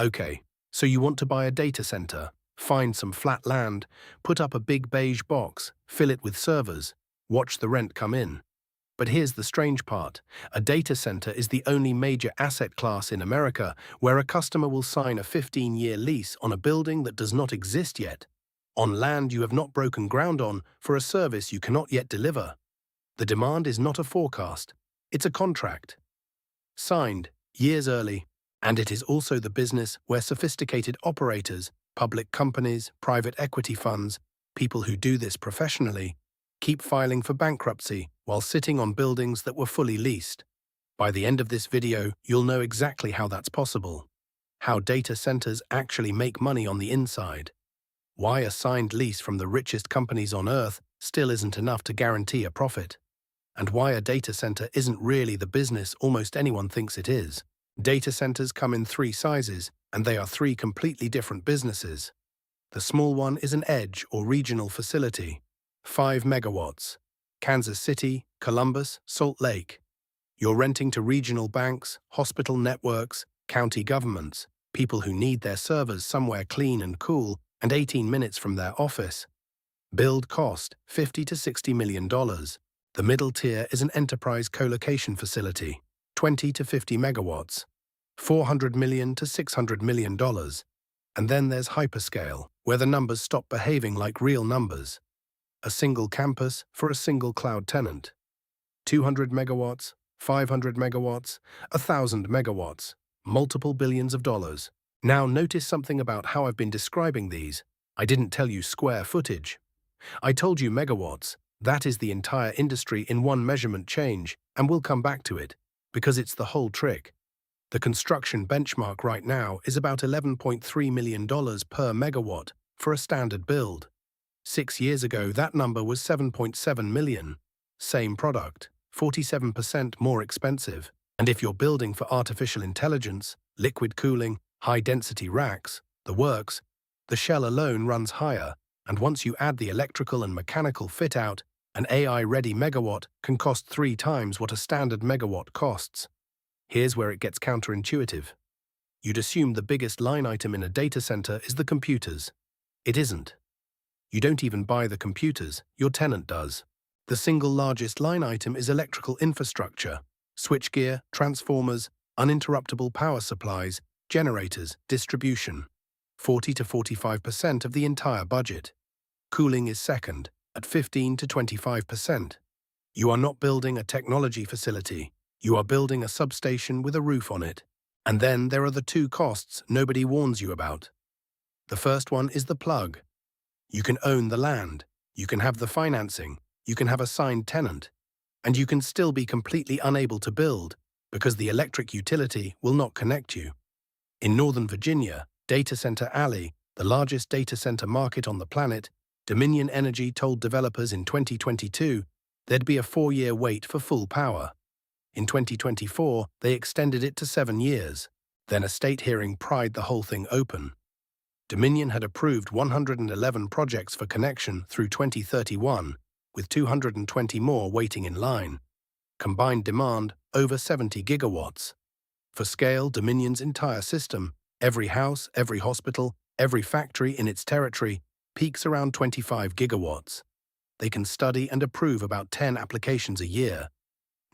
Okay, so you want to buy a data center, find some flat land, put up a big beige box, fill it with servers, watch the rent come in. But here's the strange part. A data center is the only major asset class in America where a customer will sign a 15-year lease on a building that does not exist yet, on land you have not broken ground on for a service you cannot yet deliver. The demand is not a forecast, it's a contract. Signed, years early, and it is also the business where sophisticated operators, public companies, private equity funds, people who do this professionally, keep filing for bankruptcy while sitting on buildings that were fully leased. By the end of this video, you'll know exactly how that's possible, how data centers actually make money on the inside, why a signed lease from the richest companies on Earth still isn't enough to guarantee a profit, and why a data center isn't really the business almost anyone thinks it is. Data centers come in three sizes, and they are three completely different businesses. The small one is an edge or regional facility, 5 megawatts, Kansas City, Columbus, Salt Lake. You're renting to regional banks, hospital networks, county governments, people who need their servers somewhere clean and cool and 18 minutes from their office. Build cost, $50 to $60 million. The middle tier is an enterprise co-location facility, 20 to 50 megawatts, $400 million to $600 million. And then there's hyperscale, where the numbers stop behaving like real numbers. A single campus for a single cloud tenant. 200 megawatts, 500 megawatts, 1,000 megawatts, multiple billions of dollars. Now notice something about how I've been describing these. I didn't tell you square footage. I told you megawatts. That is the entire industry in one measurement change, and we'll come back to it, because it's the whole trick. The construction benchmark right now is about $11.3 million per megawatt for a standard build. 6 years ago, that number was $7.7 million. Same product, 47% more expensive. And if you're building for artificial intelligence, liquid cooling, high-density racks, the works, the shell alone runs higher, and once you add the electrical and mechanical fit-out, an AI-ready megawatt can cost 3 times what a standard megawatt costs. Here's where it gets counterintuitive. You'd assume the biggest line item in a data center is the computers. It isn't. You don't even buy the computers, your tenant does. The single largest line item is electrical infrastructure, switchgear, transformers, uninterruptible power supplies, generators, distribution. 40 to 45% of the entire budget. Cooling is second, at 15 to 25%. You are not building a technology facility, you are building a substation with a roof on it. And then there are the two costs nobody warns you about. The first one is the plug. You can own the land, you can have the financing, you can have a signed tenant, and you can still be completely unable to build because the electric utility will not connect you. In Northern Virginia, Data Center Alley, the largest data center market on the planet, Dominion Energy told developers in 2022 there'd be a 4-year wait for full power. In 2024, they extended it to 7 years. Then a state hearing pried the whole thing open. Dominion had approved 111 projects for connection through 2031, with 220 more waiting in line. Combined demand, over 70 gigawatts. For scale, Dominion's entire system, every house, every hospital, every factory in its territory, peaks around 25 gigawatts. They can study and approve about 10 applications a year.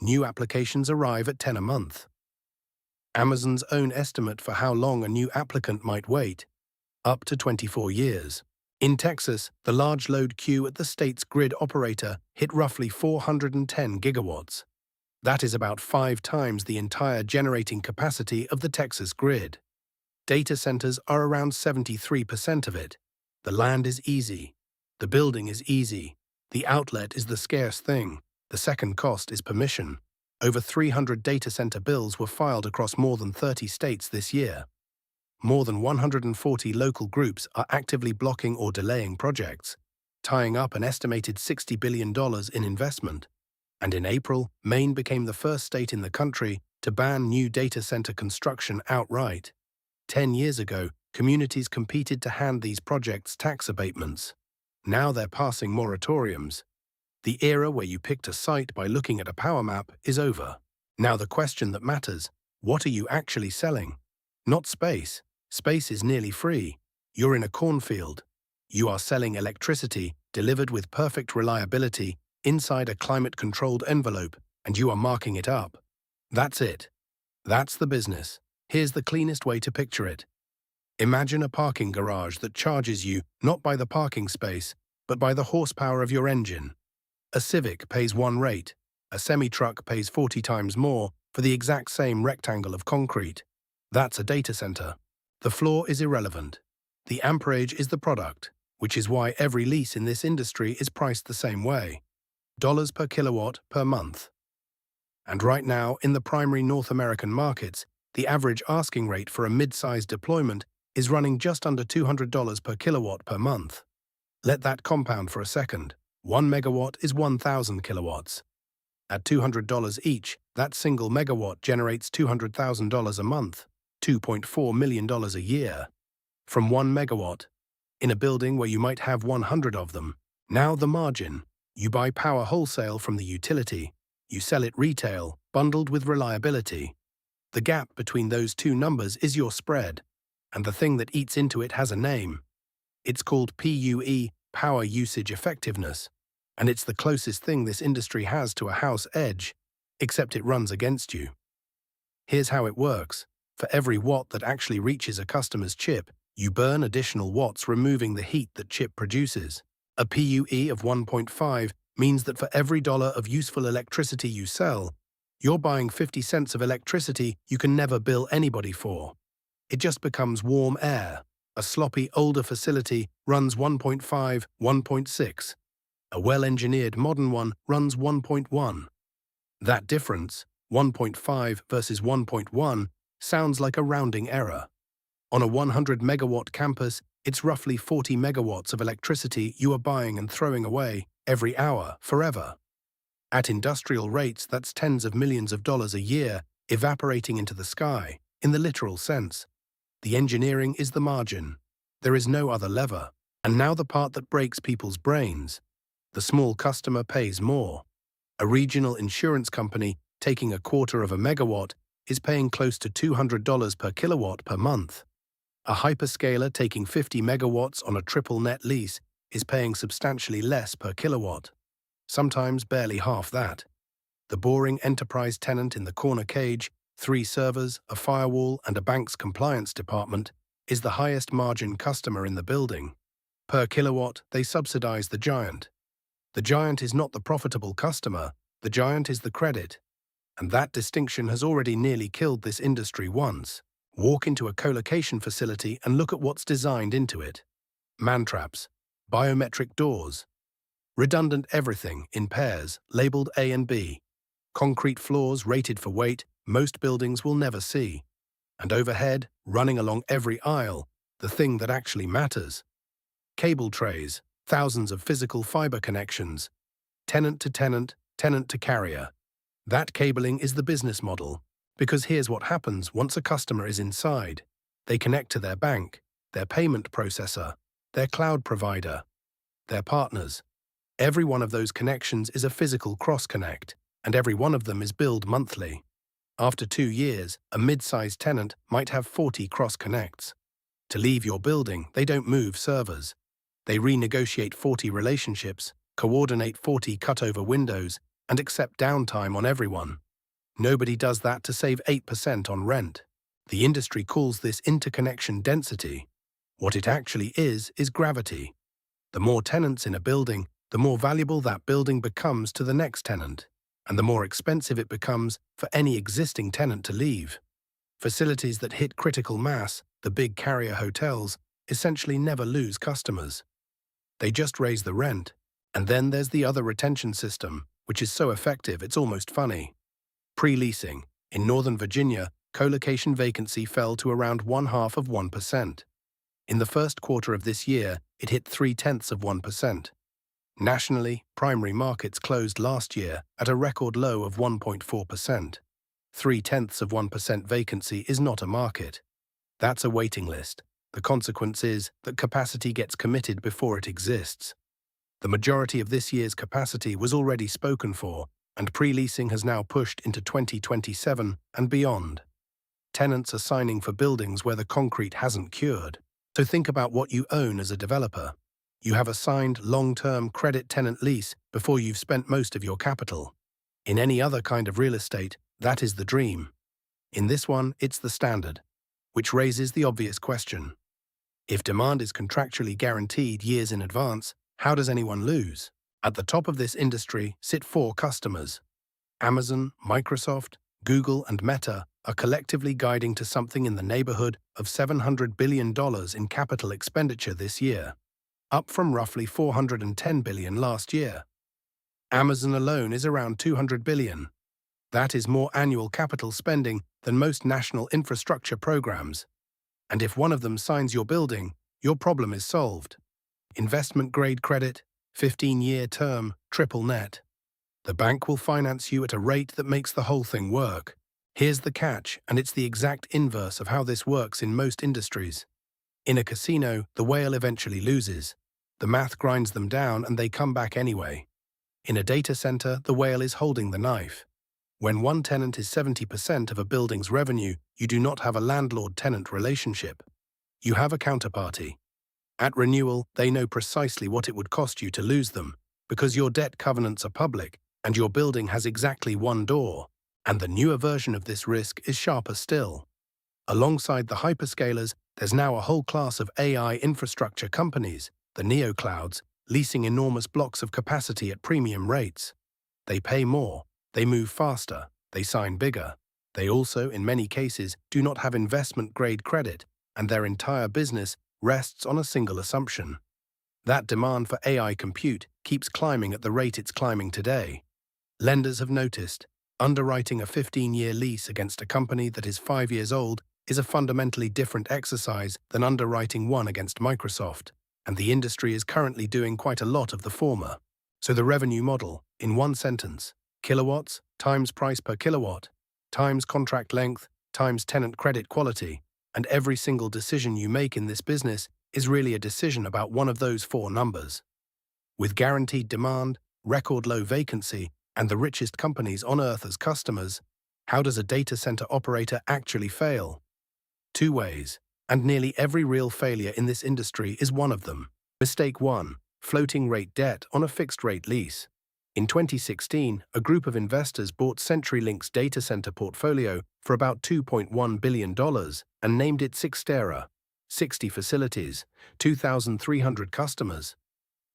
New applications arrive at 10 a month. Amazon's own estimate for how long a new applicant might wait, up to 24 years. In Texas, the large load queue at the state's grid operator hit roughly 410 gigawatts. That is about 5 times the entire generating capacity of the Texas grid. Data centers are around 73% of it. The land is easy. The building is easy. The outlet is the scarce thing. The second cost is permission. Over 300 data center bills were filed across more than 30 states this year. More than 140 local groups are actively blocking or delaying projects, tying up an estimated $60 billion in investment. And in April, Maine became the first state in the country to ban new data center construction outright. 10 years ago, communities competed to hand these projects tax abatements. Now they're passing moratoriums. The era where you picked a site by looking at a power map is over. Now the question that matters, what are you actually selling? Not space, Space is nearly free. You're in a cornfield. You are selling electricity delivered with perfect reliability inside a climate-controlled envelope, and you are marking it up. That's it. That's the business. Here's the cleanest way to picture it. Imagine a parking garage that charges you not by the parking space, but by the horsepower of your engine. A Civic pays one rate. A semi-truck pays 40 times more for the exact same rectangle of concrete. That's a data center. The floor is irrelevant. The amperage is the product, which is why every lease in this industry is priced the same way. Dollars per kilowatt per month. And right now, in the primary North American markets, the average asking rate for a mid-sized deployment is running just under $200 per kilowatt per month. Let that compound for a second. 1 megawatt is 1,000 kilowatts. At $200 each, that single megawatt generates $200,000 a month, $2.4 million a year. From 1 megawatt, in a building where you might have 100 of them. Now the margin. You buy power wholesale from the utility. You sell it retail, bundled with reliability. The gap between those two numbers is your spread, and the thing that eats into it has a name. It's called PUE, power usage effectiveness, and it's the closest thing this industry has to a house edge, except it runs against you. Here's how it works. For every watt that actually reaches a customer's chip, you burn additional watts removing the heat that chip produces. A PUE of 1.5 means that for every dollar of useful electricity you sell, you're buying 50 cents of electricity you can never bill anybody for. It just becomes warm air. A sloppy, older facility runs 1.5, 1.6. A well-engineered modern one runs 1.1. That difference, 1.5 versus 1.1, sounds like a rounding error. On a 100 megawatt campus, it's roughly 40 megawatts of electricity you are buying and throwing away every hour, forever. At industrial rates, that's tens of millions of dollars a year evaporating into the sky, in the literal sense. The engineering is the margin. There is no other lever. And now the part that breaks people's brains. The small customer pays more. A regional insurance company taking a quarter of a megawatt is paying close to $200 per kilowatt per month. A hyperscaler taking 50 megawatts on a triple net lease is paying substantially less per kilowatt, sometimes barely half that. The boring enterprise tenant in the corner cage, 3 servers, a firewall, and a bank's compliance department, is the highest margin customer in the building. Per kilowatt, they subsidize the giant. The giant is not the profitable customer, the giant is the credit. And that distinction has already nearly killed this industry once. Walk into a colocation facility and look at what's designed into it. Man-traps, biometric doors, redundant everything in pairs, labeled A and B. Concrete floors rated for weight most buildings will never see. And overhead, running along every aisle, the thing that actually matters. Cable trays, thousands of physical fiber connections, tenant to carrier. That cabling is the business model, because here's what happens once a customer is inside. They connect to their bank, their payment processor, their cloud provider, their partners. Every one of those connections is a physical cross-connect, and every one of them is billed monthly. After 2 years, a mid-sized tenant might have 40 cross-connects. To leave your building, they don't move servers. They renegotiate 40 relationships, coordinate 40 cutover windows, and accept downtime on everyone. Nobody does that to save 8% on rent. The industry calls this interconnection density. What it actually is gravity. The more tenants in a building, the more valuable that building becomes to the next tenant, and the more expensive it becomes for any existing tenant to leave. Facilities that hit critical mass, the big carrier hotels, essentially never lose customers. They just raise the rent. And then there's the other retention system, which is so effective it's almost funny. Pre-leasing. In Northern Virginia, colocation vacancy fell to around 0.5%. In the first quarter of this year, it hit 0.3%. Nationally, primary markets closed last year at a record low of 1.4%. 0.3% vacancy is not a market. That's a waiting list. The consequence is that capacity gets committed before it exists. The majority of this year's capacity was already spoken for, and pre-leasing has now pushed into 2027 and beyond. Tenants are signing for buildings where the concrete hasn't cured. So think about what you own as a developer. You have a signed long-term credit tenant lease before you've spent most of your capital. In any other kind of real estate, that is the dream. In this one, it's the standard, which raises the obvious question. If demand is contractually guaranteed years in advance, how does anyone lose? At the top of this industry sit four customers. Amazon, Microsoft, Google, and Meta are collectively guiding to something in the neighborhood of $700 billion in capital expenditure this year, up from roughly $410 billion last year. Amazon alone is around $200 billion. That is more annual capital spending than most national infrastructure programs. And if one of them signs your building, your problem is solved. Investment-grade credit, 15-year term, triple net. The bank will finance you at a rate that makes the whole thing work. Here's the catch, and it's the exact inverse of how this works in most industries. In a casino, the whale eventually loses. The math grinds them down and they come back anyway. In a data center, the whale is holding the knife. When one tenant is 70% of a building's revenue, you do not have a landlord-tenant relationship. You have a counterparty. At renewal, they know precisely what it would cost you to lose them, because your debt covenants are public, and your building has exactly one door. And the newer version of this risk is sharper still. Alongside the hyperscalers, there's now a whole class of AI infrastructure companies, the neoclouds, leasing enormous blocks of capacity at premium rates. They pay more, they move faster, they sign bigger. They also, in many cases, do not have investment-grade credit, and their entire business rests on a single assumption. That demand for AI compute keeps climbing at the rate it's climbing today. Lenders have noticed, underwriting a 15-year lease against a company that is 5 years old is a fundamentally different exercise than underwriting one against Microsoft, and the industry is currently doing quite a lot of the former. So the revenue model, in one sentence, kilowatts times price per kilowatt, times contract length, times tenant credit quality, and every single decision you make in this business is really a decision about one of those four numbers. With guaranteed demand, record low vacancy, and the richest companies on Earth as customers, how does a data center operator actually fail? Two ways, and nearly every real failure in this industry is one of them. Mistake 1. Floating rate debt on a fixed rate lease. In 2016, a group of investors bought CenturyLink's data center portfolio for about $2.1 billion and named it Cyxtera. 60 facilities, 2,300 customers.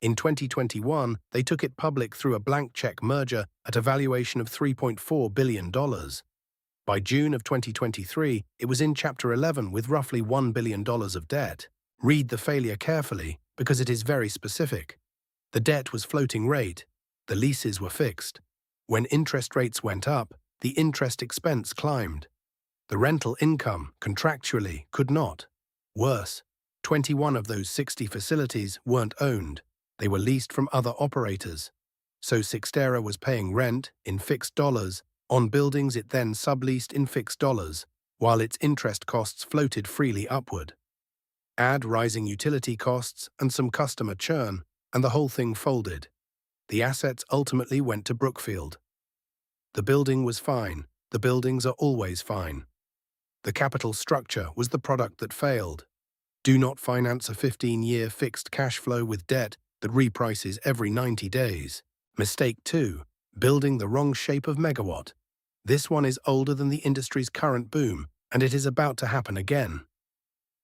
In 2021, they took it public through a blank check merger at a valuation of $3.4 billion. By June of 2023, it was in Chapter 11 with roughly $1 billion of debt. Read the failure carefully, because it is very specific. The debt was floating rate. The leases were fixed. When interest rates went up, the interest expense climbed. The rental income, contractually, could not. Worse, 21 of those 60 facilities weren't owned. They were leased from other operators. So Cyxtera was paying rent, in fixed dollars, on buildings it then subleased in fixed dollars, while its interest costs floated freely upward. Add rising utility costs and some customer churn, and the whole thing folded. The assets ultimately went to Brookfield. The building was fine. The buildings are always fine. The capital structure was the product that failed. Do not finance a 15-year fixed cash flow with debt that reprices every 90 days. Mistake 2. Building the wrong shape of megawatt. This one is older than the industry's current boom, and it is about to happen again.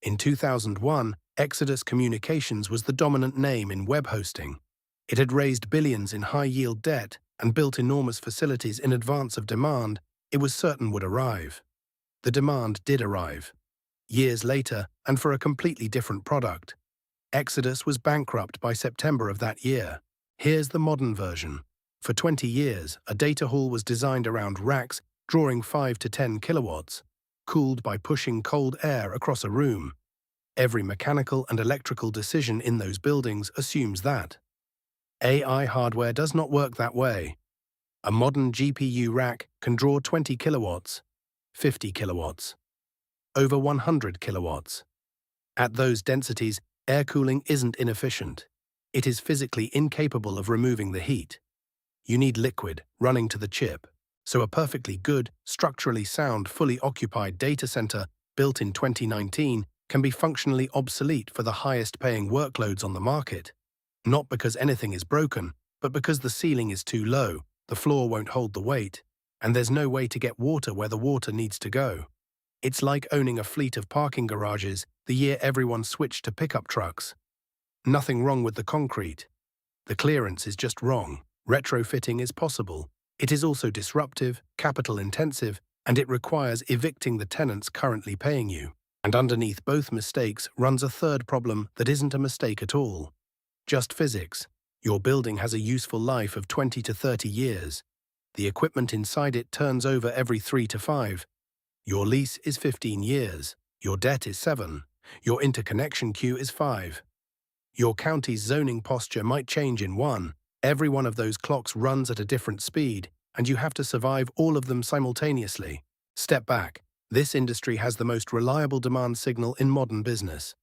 In 2001, Exodus Communications was the dominant name in web hosting. It had raised billions in high-yield debt and built enormous facilities in advance of demand it was certain would arrive. The demand did arrive. Years later, and for a completely different product. Exodus was bankrupt by September of that year. Here's the modern version. For 20 years, a data hall was designed around racks drawing 5 to 10 kilowatts, cooled by pushing cold air across a room. Every mechanical and electrical decision in those buildings assumes that. AI hardware does not work that way. A modern GPU rack can draw 20 kilowatts, 50 kilowatts, over 100 kilowatts. At those densities, air cooling isn't inefficient. It is physically incapable of removing the heat. You need liquid running to the chip. So a perfectly good, structurally sound, fully occupied data center built in 2019 can be functionally obsolete for the highest-paying workloads on the market. Not because anything is broken, but because the ceiling is too low, the floor won't hold the weight, and there's no way to get water where the water needs to go. It's like owning a fleet of parking garages the year everyone switched to pickup trucks. Nothing wrong with the concrete. The clearance is just wrong. Retrofitting is possible. It is also disruptive, capital-intensive, and it requires evicting the tenants currently paying you. And underneath both mistakes runs a third problem that isn't a mistake at all. Just physics. Your building has a useful life of 20 to 30 years. The equipment inside it turns over every 3 to 5. Your lease is 15 years. Your debt is 7. Your interconnection queue is 5. Your county's zoning posture might change in 1. Every one of those clocks runs at a different speed, and you have to survive all of them simultaneously. Step back. This industry has the most reliable demand signal in modern business.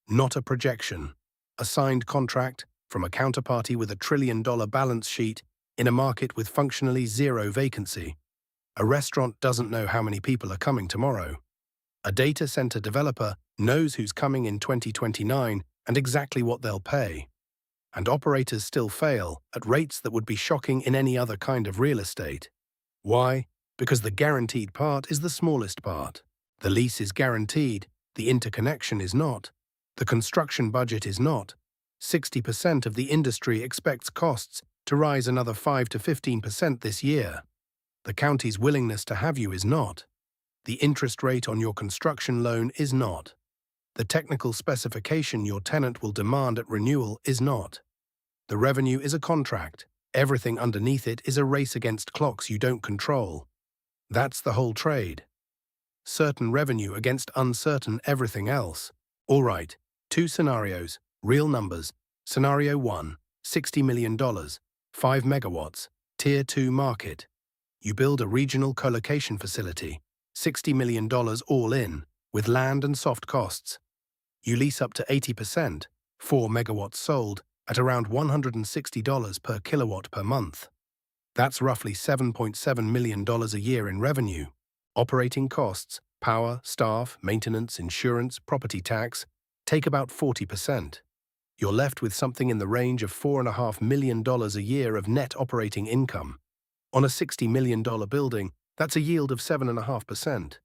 Not a projection. A signed contract from a counterparty with $1 trillion balance sheet in a market with functionally zero vacancy. A restaurant doesn't know how many people are coming tomorrow. A data center developer knows who's coming in 2029 and exactly what they'll pay. And operators still fail at rates that would be shocking in any other kind of real estate. Why? Because the guaranteed part is the smallest part. The lease is guaranteed, the interconnection is not. The construction budget is not. 60% of the industry expects costs to rise another 5 to 15% this year. The county's willingness to have you is not. The interest rate on your construction loan is not. The technical specification your tenant will demand at renewal is not. The revenue is a contract. Everything underneath it is a race against clocks you don't control. That's the whole trade. Certain revenue against uncertain everything else. All right, 2 scenarios, real numbers. Scenario 1, $60 million, 5 megawatts, Tier 2 market. You build a regional colocation facility, $60 million all in, with land and soft costs. You lease up to 80%, 4 megawatts sold, at around $160 per kilowatt per month. That's roughly $7.7 million a year in revenue. Operating costs, power, staff, maintenance, insurance, property tax, take about 40%. You're left with something in the range of $4.5 million a year of net operating income. On a $60 million building, that's a yield of 7.5%.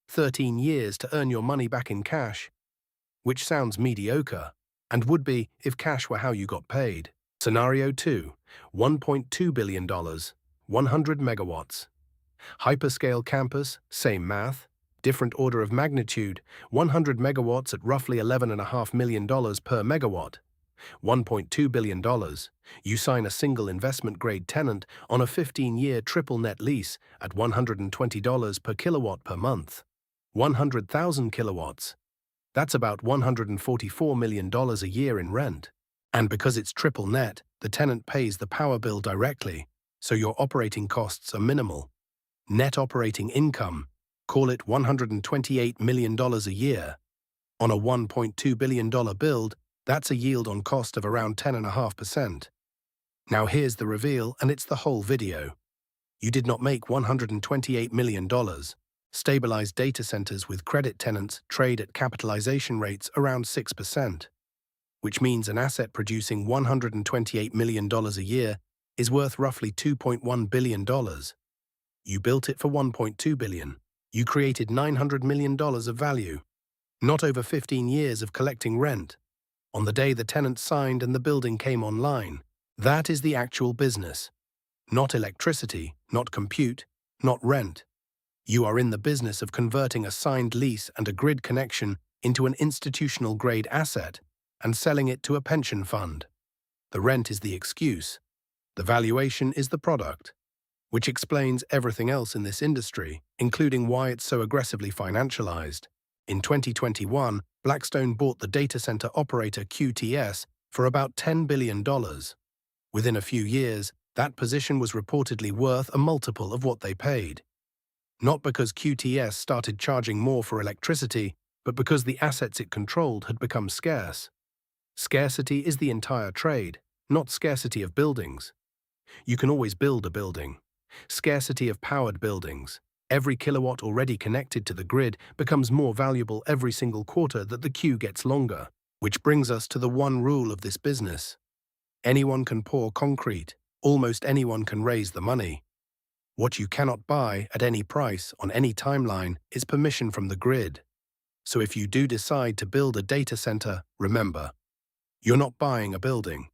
13 years to earn your money back in cash. Which sounds mediocre, and would be if cash were how you got paid. Scenario 2, $1.2 billion, 100 megawatts. Hyperscale campus, same math, different order of magnitude, 100 megawatts at roughly $11.5 million per megawatt. $1.2 billion. You sign a single investment-grade tenant on a 15-year triple net lease at $120 per kilowatt per month. 100,000 kilowatts. That's about $144 million a year in rent. And because it's triple net, the tenant pays the power bill directly, so your operating costs are minimal. Net operating income, call it $128 million a year. On a $1.2 billion build, that's a yield on cost of around 10.5%. Now here's the reveal, and it's the whole video. You did not make $128 million. Stabilized data centers with credit tenants trade at capitalization rates around 6%, which means an asset producing $128 million a year is worth roughly $2.1 billion. You built it for $1.2 billion. You created $900 million of value. Not over 15 years of collecting rent. On the day the tenant signed and the building came online. That is the actual business. Not electricity, not compute, not rent. You are in the business of converting a signed lease and a grid connection into an institutional-grade asset and selling it to a pension fund. The rent is the excuse. The valuation is the product, which explains everything else in this industry, including why it's so aggressively financialized. In 2021, Blackstone bought the data center operator QTS for about $10 billion. Within a few years, that position was reportedly worth a multiple of what they paid. Not because QTS started charging more for electricity, but because the assets it controlled had become scarce. Scarcity is the entire trade, not scarcity of buildings. You can always build a building. Scarcity of powered buildings. Every kilowatt already connected to the grid becomes more valuable every single quarter that the queue gets longer. Which brings us to the one rule of this business. Anyone can pour concrete. Almost anyone can raise the money. What you cannot buy at any price on any timeline is permission from the grid. So if you do decide to build a data center, remember, you're not buying a building.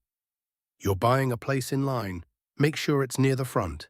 You're buying a place in line. Make sure it's near the front.